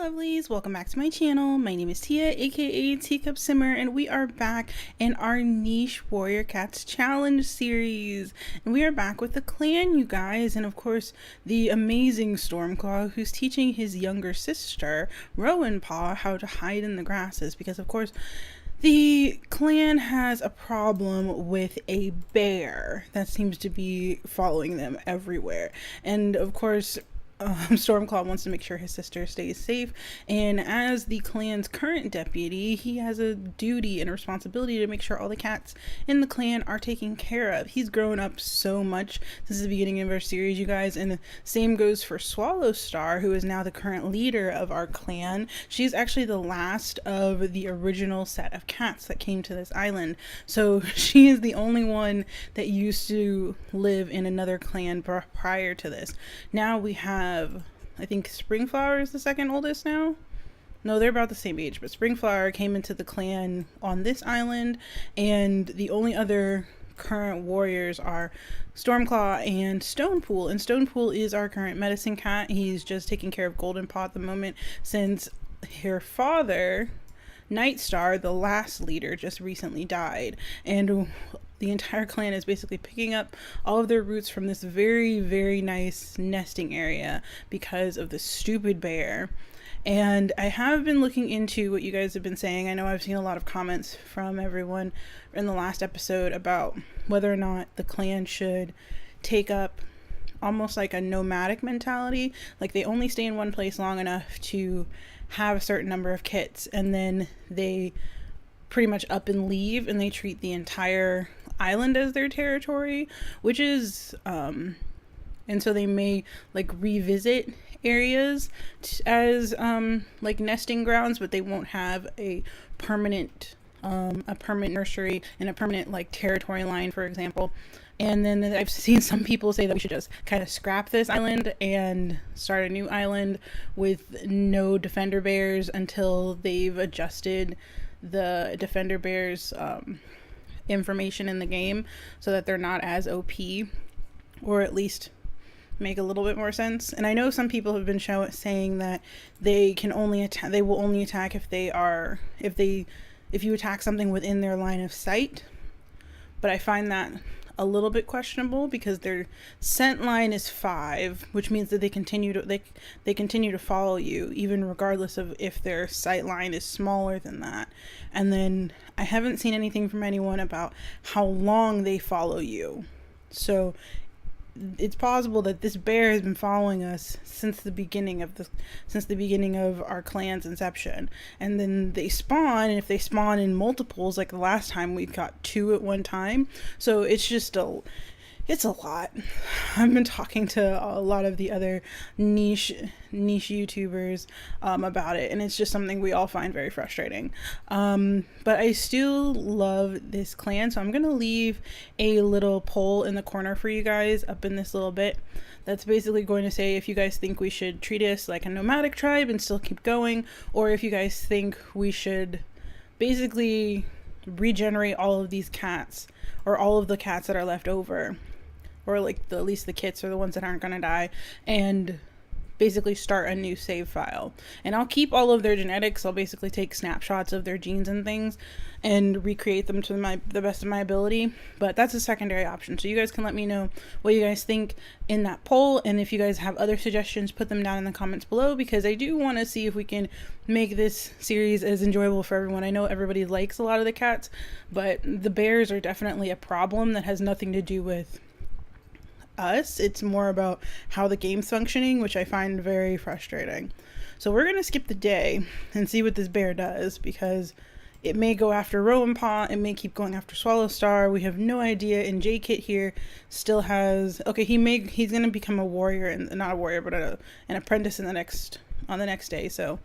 lovelies, welcome back to my channel. My name is Tia, aka Teacup Simmer, and we are back in our niche warrior cats challenge series, and we are back with the clan, you guys, and of course the amazing Stormclaw, who's teaching his younger sister Rowan Paw how to hide in the grasses, because of course the clan has a problem with a bear that seems to be following them everywhere, and of course Stormclaw wants to make sure his sister stays safe, and as the clan's current deputy, he has a duty and a responsibility to make sure all the cats in the clan are taken care of. He's grown up so much since the beginning of our series, you guys, and the same goes for Swallowstar, who is now the current leader of our clan. She's actually the last of the original set of cats that came to this island, so she is the only one that used to live in another clan prior to this. Now we have, I think Springflower is the second oldest now. No, they're about the same age, but Springflower came into the clan on this island, and the only other current warriors are Stormclaw and Stonepool, and Stonepool is our current medicine cat. He's just taking care of Golden Paw at the moment since her father, Nightstar, the last leader, just recently died, and the entire clan is basically picking up all of their roots from this very, very nice nesting area because of the stupid bear. And I have been looking into what you guys have been saying. I know I've seen a lot of comments from everyone in the last episode about whether or not the clan should take up almost like a nomadic mentality, like they only stay in one place long enough to have a certain number of kits, and then they pretty much up and leave, and they treat the entire island as their territory, which is and so they may like revisit areas as like nesting grounds, but they won't have a permanent nursery and a permanent like territory line, for example. And then I've seen some people say that we should just kind of scrap this island and start a new island with no defender bears until they've adjusted the defender bears information in the game so that they're not as OP, or at least make a little bit more sense. And I know some people have been saying that they can only attack, they will only attack if you attack something within their line of sight, but I find that a little bit questionable because their scent line is 5, which means that they continue to follow you even regardless of if their sight line is smaller than that. And then I haven't seen anything from anyone about how long they follow you, so it's possible that this bear has been following us since the beginning of our clan's inception. And then they spawn, and if they spawn in multiples, like the last time we got 2 at one time, so it's just it's a lot. I've been talking to a lot of the other niche YouTubers about it, and it's just something we all find very frustrating. But I still love this clan, so I'm gonna leave a little poll in the corner for you guys up in this little bit. That's basically going to say if you guys think we should treat us like a nomadic tribe and still keep going, or if you guys think we should basically regenerate all of these cats, or all of the cats that are left over, or like at least the kits are the ones that aren't going to die, and basically start a new save file. And I'll keep all of their genetics. I'll basically take snapshots of their genes and things and recreate them to the best of my ability, but that's a secondary option. So you guys can let me know what you guys think in that poll, and if you guys have other suggestions, put them down in the comments below, because I do want to see if we can make this series as enjoyable for everyone. I know everybody likes a lot of the cats, but the bears are definitely a problem that has nothing to do with us. It's more about how the game's functioning, which I find very frustrating. So we're gonna skip the day and see what this bear does, because it may go after Rowan Paw, it may keep going after Swallowstar. We have no idea. And J-Kit here still has, okay, he's gonna become a warrior, and not a warrior, but an apprentice on the next day. So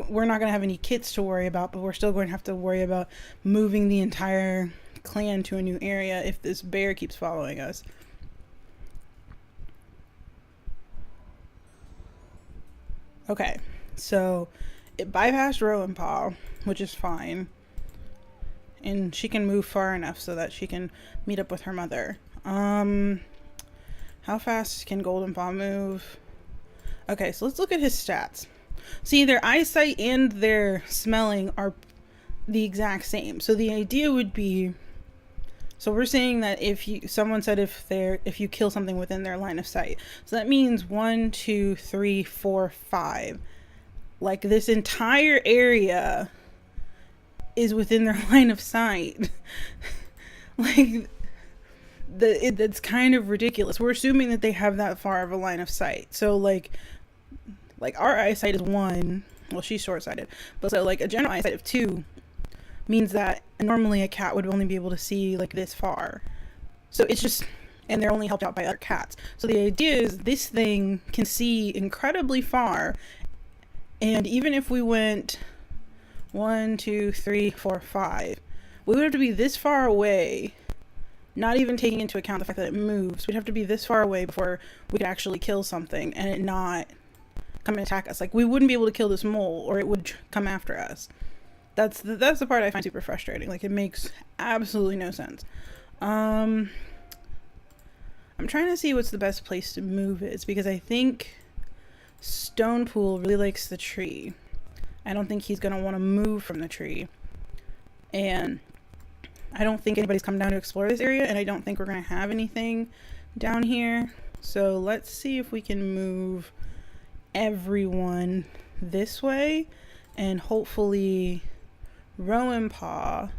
we're not gonna have any kits to worry about, but we're still going to have to worry about moving the entire clan to a new area if this bear keeps following us. Okay, so it bypassed Rowan Paw, which is fine, and she can move far enough so that she can meet up with her mother. How fast can Golden Paw move? Okay, so let's look at his stats. See, their eyesight and their smelling are the exact same. So the idea would be, so we're saying that someone said if you kill something within their line of sight. So that means 1, 2, 3, 4, 5. Like this entire area is within their line of sight. Like it's kind of ridiculous. We're assuming that they have that far of a line of sight. So like our eyesight is 1. Well, she's short-sighted, but so like a general eyesight of 2 means that normally a cat would only be able to see like this far. So it's just, and they're only helped out by other cats. So the idea is this thing can see incredibly far, and even if we went 1, 2, 3, 4, 5, we would have to be this far away, not even taking into account the fact that it moves. We'd have to be this far away before we could actually kill something and it not come and attack us. Like we wouldn't be able to kill this mole, or it would come after us. That's the part I find super frustrating. Like it makes absolutely no sense. I'm trying to see what's the best place to move is, because I think Stone Pool really likes the tree. I don't think he's gonna want to move from the tree, and I don't think anybody's come down to explore this area, and I don't think we're gonna have anything down here. So let's see if we can move everyone this way, and hopefully Rowan Paw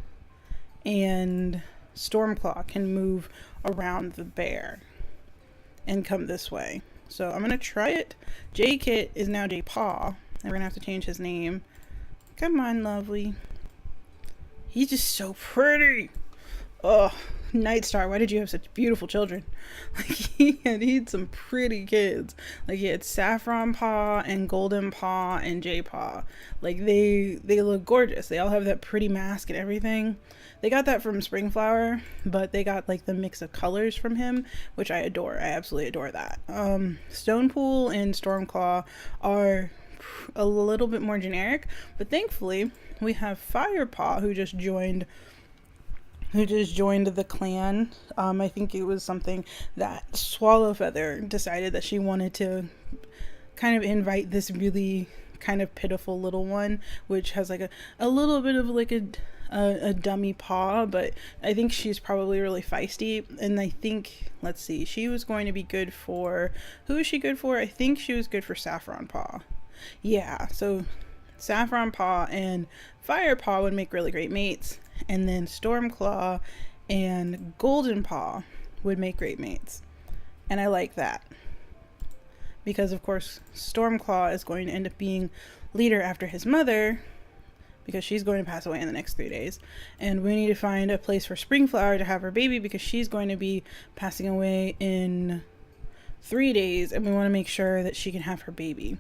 and Stormclaw can move around the bear and come this way. So I'm gonna try it. J-Kit is now J-Paw, and we're gonna have to change his name. Come on, lovely. He's just so pretty. Oh, Nightstar, why did you have such beautiful children? Like he had some pretty kids. Like he had Saffron Paw and Golden Paw and J Paw. Like they look gorgeous. They all have that pretty mask and everything. They got that from Springflower, but they got like the mix of colors from him, which I adore. I absolutely adore that. Stonepool and Stormclaw are a little bit more generic, but thankfully we have Firepaw who just joined the clan. I think it was something that Swallowfeather decided that she wanted to kind of invite this really kind of pitiful little one, which has like a little bit of like a dummy paw, but I think she's probably really feisty. And I think, let's see, she was going to be good for, who is she good for? I think she was good for Saffron Paw. Yeah, so Saffron Paw and Fire Paw would make really great mates, and then Stormclaw and Golden Paw would make great mates. And I like that, because of course Stormclaw is going to end up being leader after his mother, because she's going to pass away in the next 3 days, and we need to find a place for Springflower to have her baby, because she's going to be passing away in 3 days, and we want to make sure that she can have her baby.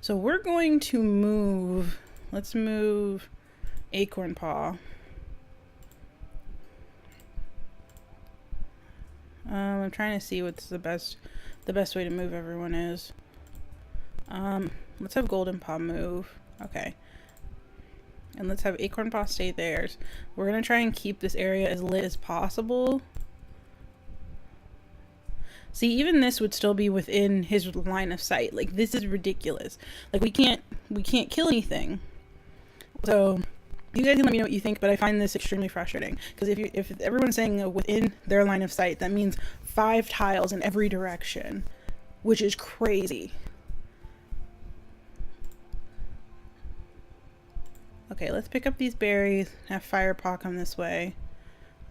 So we're going to move, let's move Acorn Paw. I'm trying to see what's the best way to move everyone is. Let's have Golden Paw move. Okay. And let's have Acorn Paw stay there. We're going to try and keep this area as lit as possible. See, even this would still be within his line of sight. Like, this is ridiculous. Like, we can't kill anything. So, you guys can let me know what you think, but I find this extremely frustrating. Because if everyone's saying within their line of sight, that means 5 tiles in every direction, which is crazy. Okay, let's pick up these berries, have Firepaw come this way.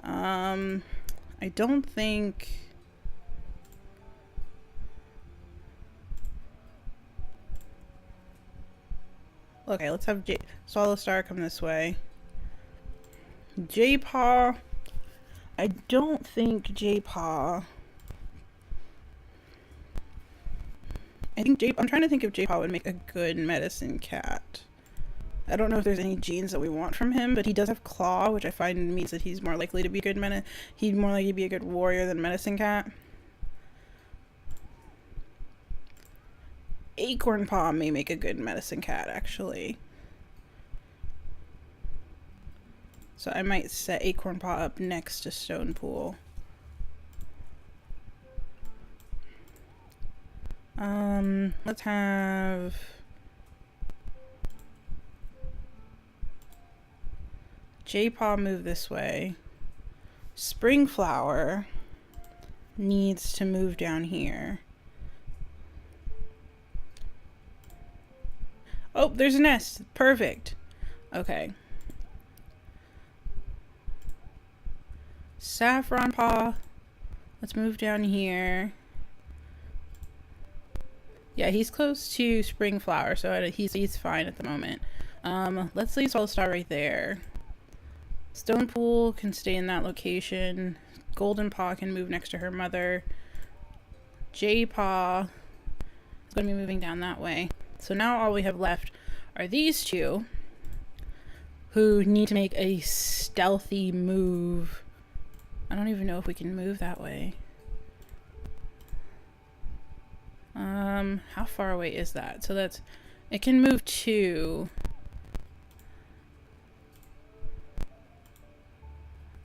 I don't think... Okay, let's have Swallow Star come this way. J-Paw. I don't think J-Paw... I'm trying to think if J-Paw would make a good medicine cat. I don't know if there's any genes that we want from him, but he does have Claw, which I find means that he's more likely to be a good he'd more likely to be a good warrior than medicine cat. Acorn Paw may make a good medicine cat, actually. So I might set Acorn Paw up next to Stone Pool. Let's have J-Paw move this way. Spring Flower needs to move down here. Oh, there's a nest. Perfect. Okay. Saffron Paw. Let's move down here. Yeah, he's close to Spring Flower, so he's fine at the moment. Let's leave Swallow Star right there. Stone Pool can stay in that location. Golden Paw can move next to her mother. J Paw is going to be moving down that way. So now all we have left are these two who need to make a stealthy move. I don't even know if we can move that way. How far away is that? So that's, it can move 2.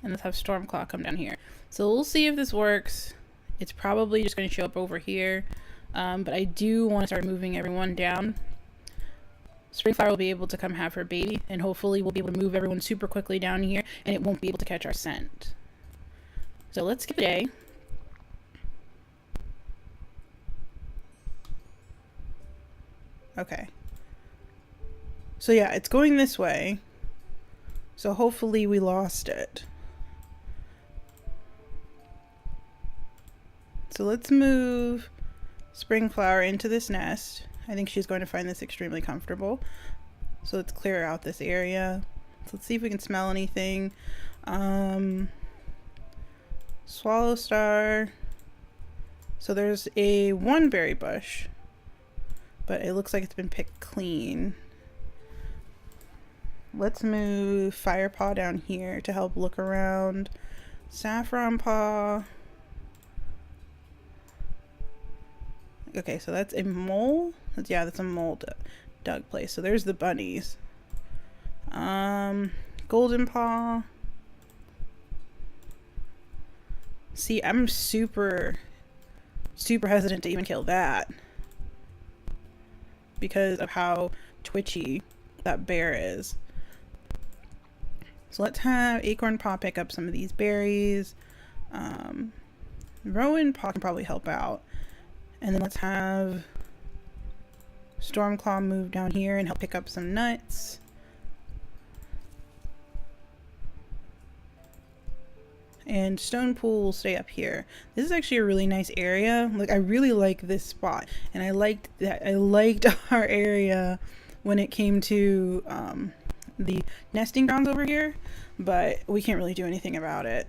And let's have Stormclaw come down here. So we'll see if this works. It's probably just going to show up over here. But I do want to start moving everyone down. Springflower will be able to come have her baby, and hopefully we'll be able to move everyone super quickly down here, and it won't be able to catch our scent. So let's skip a day. Okay. So yeah, it's going this way. So hopefully we lost it. So let's move Springflower into this nest. I think she's going to find this extremely comfortable. So let's clear out this area. So let's see if we can smell anything. Swallow Star. So there's a 1 berry bush, but it looks like it's been picked clean. Let's move Firepaw down here to help look around. Saffron Paw. Okay, so that's a mole. Yeah, that's a mole dug place. So there's the bunnies. Golden Paw. See, I'm super hesitant to even kill that because of how twitchy that bear is. So let's have Acorn Paw pick up some of these berries. Rowan Paw can probably help out. And then let's have Stormclaw move down here and help pick up some nuts. And Stone Pool will stay up here. This is actually a really nice area. Like, I really like this spot. And I liked our area when it came to the nesting grounds over here. But we can't really do anything about it.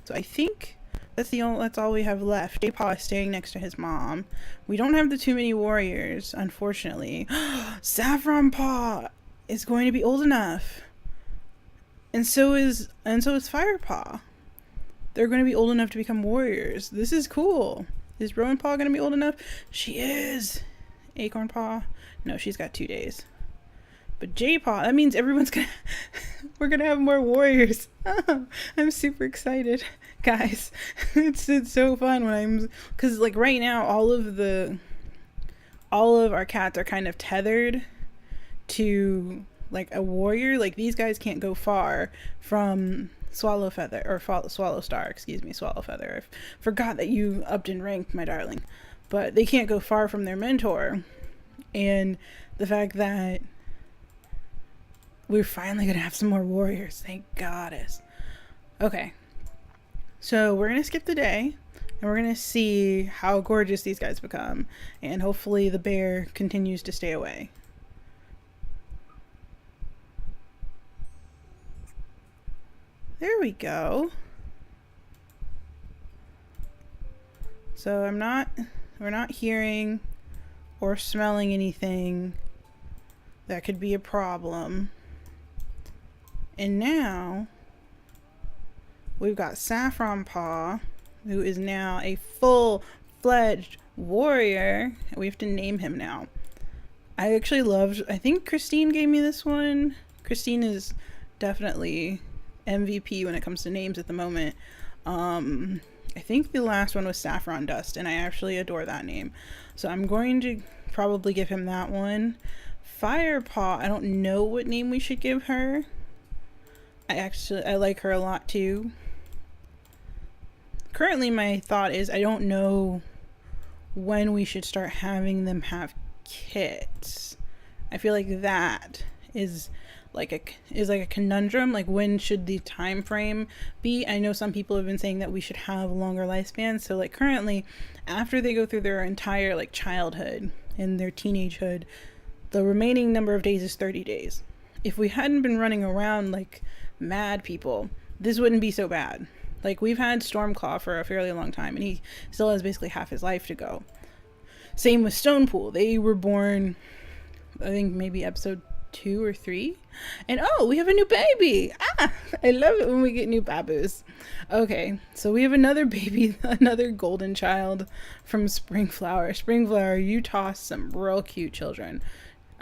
So I think that's all we have left. J-Paw is staying next to his mom. We don't have the too many warriors, unfortunately. Saffron Paw is going to be old enough. And so is Firepaw. They're going to be old enough to become warriors. This is cool. Is Rowan Paw going to be old enough? She is. Acorn Paw? No, she's got 2 days. But J-Paw, that means everyone's gonna we're gonna have more warriors. I'm super excited, guys. It's so fun when because like right now all of our cats are kind of tethered to like a warrior. Like these guys can't go far from Swallow Star, excuse me, Swallow Feather. I forgot that you upped in rank, my darling. But they can't go far from their mentor. And the fact that we're finally gonna have some more warriors, thank goddess. Okay, so we're gonna skip the day and we're gonna see how gorgeous these guys become, and hopefully the bear continues to stay away. There we go. So we're not hearing or smelling anything that could be a problem. And now we've got Saffron Paw, who is now a full-fledged warrior. We have to name him now. I think Christine gave me this one. Christine is definitely MVP when it comes to names at the moment. I think the last one was Saffron Dust, and I actually adore that name. So I'm going to probably give him that one. Firepaw, I don't know what name we should give her. I like her a lot too. Currently my thought is I don't know when we should start having them have kits. I feel like that is like a conundrum. Like, when should the time frame be? I know some people have been saying that we should have longer lifespans. So like currently, after they go through their entire like childhood and their teenagehood, the remaining number of days is 30 days. If we hadn't been running around like mad people, this wouldn't be so bad. Like, we've had Stormclaw for a fairly long time, and he still has basically half his life to go. Same with Stonepool. They were born, I think, maybe episode 2 or 3. And oh, we have a new baby. I love it when we get new babus. Okay, so we have another baby, another golden child from Springflower. Springflower, you tossed some real cute children.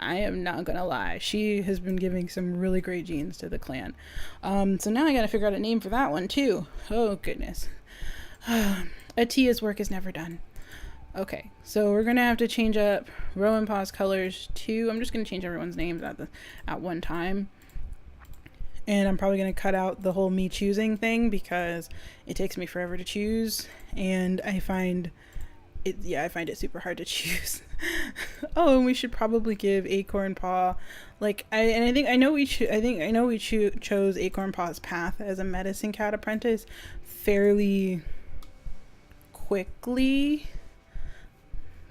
I am not gonna lie. She has been giving some really great genes to the clan. So now I gotta figure out a name for that one too. Oh goodness. Atia's work is never done. Okay, so we're gonna have to change up Rowan Paw's colors too. I'm just gonna change everyone's names at one time. And I'm probably gonna cut out the whole me choosing thing because it takes me forever to choose, and I find it super hard to choose. Oh, and we should probably give Acorn Paw, like, I know we chose Acorn Paw's path as a medicine cat apprentice fairly quickly,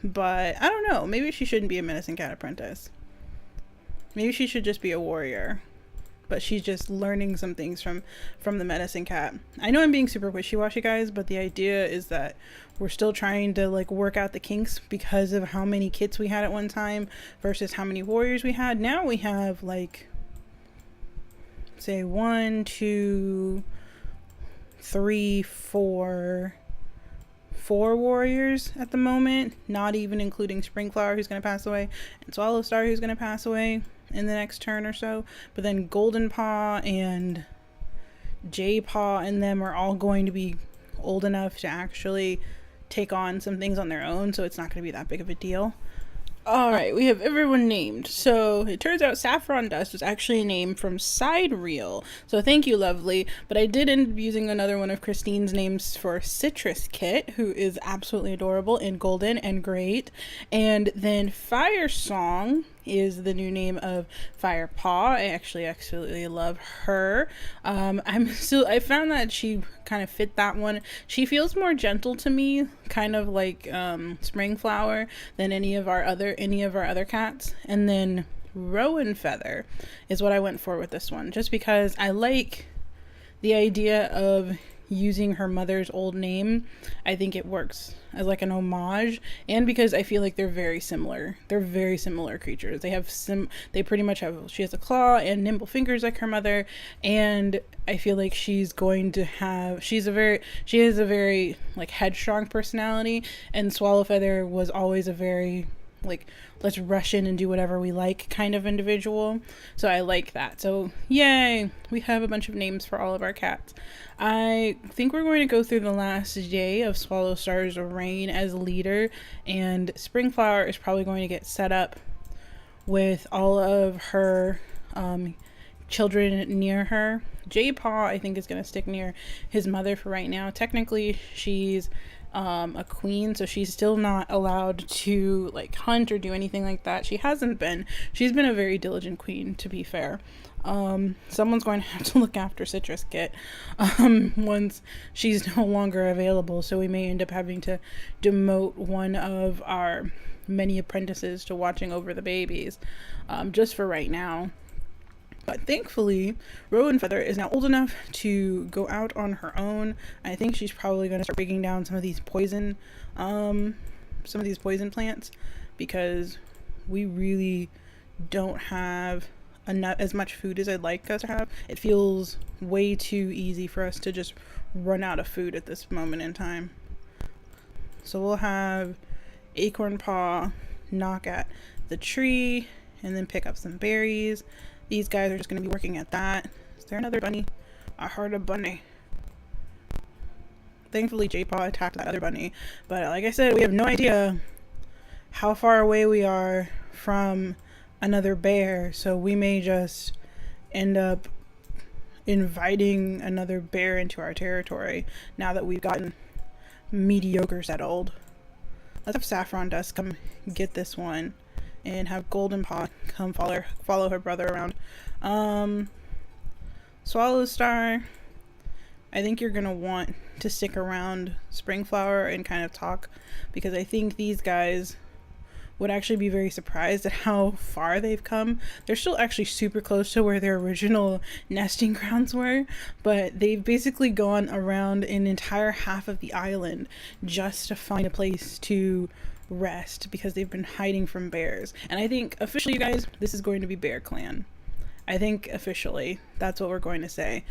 but I don't know, maybe she shouldn't be a medicine cat apprentice. Maybe she should just be a warrior, but she's just learning some things from the medicine cat. I know I'm being super wishy-washy, guys, but the idea is that we're still trying to like work out the kinks because of how many kits we had at one time versus how many warriors we had. Now we have like, say 1, 2, 3, 4 warriors at the moment, not even including Springflower, who's going to pass away, and Swallowstar, who's going to pass away in the next turn or so. But then Golden Paw and J Paw and them are all going to be old enough to actually take on some things on their own, so it's not going to be that big of a deal. Alright, we have everyone named. So it turns out Saffron Dust was actually a name from Side Reel. So thank you, Lovely. But I did end up using another one of Christine's names for Citrus Kit, who is absolutely adorable and golden and great. And then Fire Song is the new name of Firepaw. I actually absolutely love her. I found that she kind of fit that one. She feels more gentle to me, kind of like Springflower, than any of our other cats. And then Rowan Feather is what I went for with this one, just because I like the idea of using her mother's old name. I think it works as like an homage, and because I feel like they're very similar. They're very similar creatures. They pretty much have, she has a claw and nimble fingers like her mother, and I feel like she has a very like headstrong personality, and Swallowfeather was always a very like, let's rush in and do whatever we like kind of individual. So I like that. So yay, we have a bunch of names for all of our cats. I think we're going to go through the last day of Swallowstar's reign as leader, and Springflower is probably going to get set up with all of her children near her. J-Paw, I think, is going to stick near his mother for right now. Technically, she's a queen, so she's still not allowed to like hunt or do anything like that. She's been a very diligent queen, to be fair. Someone's going to have to look after Citrus Kit once she's no longer available, so we may end up having to demote one of our many apprentices to watching over the babies, just for right now. But thankfully, Rowan Feather is now old enough to go out on her own. I think she's probably going to start breaking down some of these poison plants, because we really don't have as much food as I'd like us to have. It feels way too easy for us to just run out of food at this moment in time. So we'll have Acorn Paw knock at the tree and then pick up some berries. These guys are just going to be working at that. Is there another bunny? I heard a bunny. Thankfully, J-Paw attacked that other bunny. But like I said, we have no idea how far away we are from another bear, so we may just end up inviting another bear into our territory now that we've gotten mediocre settled. Let's have Saffron Dust come get this one and have Golden Paw come follow her brother around. Swallow Star, I think you're gonna want to stick around Springflower and kind of talk, because I think these guys would actually be very surprised at how far they've come. They're still actually super close to where their original nesting grounds were, but they've basically gone around an entire half of the island just to find a place to rest, because they've been hiding from bears. And I think officially, you guys, this is going to be BearClan. I think officially that's what we're going to say.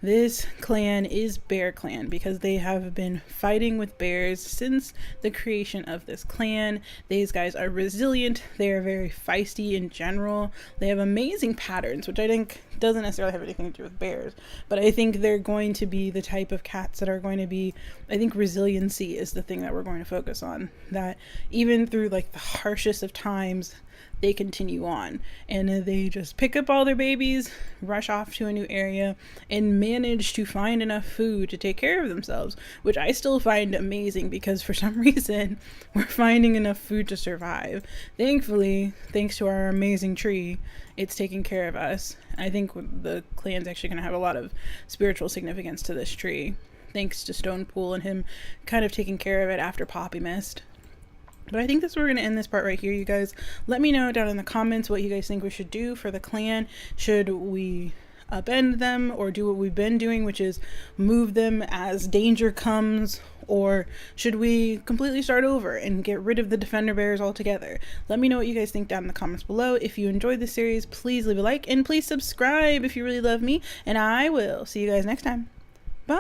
This clan is BearClan because they have been fighting with bears since the creation of this clan. These guys are resilient. They are very feisty in general. They have amazing patterns, which I think doesn't necessarily have anything to do with bears, but I think they're going to be the type of cats that are going to be, I think resiliency is the thing that we're going to focus on. That even through like the harshest of times, they continue on, and they just pick up all their babies, rush off to a new area, and manage to find enough food to take care of themselves, which I still find amazing, because for some reason we're finding enough food to survive. Thankfully, thanks to our amazing tree, it's taking care of us. I think the clan's actually going to have a lot of spiritual significance to this tree, thanks to Stone Pool and him kind of taking care of it after Poppy missed. But I think that's where we're going to end this part right here, you guys. Let me know down in the comments what you guys think we should do for the clan. Should we upend them or do what we've been doing, which is move them as danger comes? Or should we completely start over and get rid of the defender bears altogether? Let me know what you guys think down in the comments below. If you enjoyed this series, please leave a like and please subscribe if you really love me. And I will see you guys next time. Bye!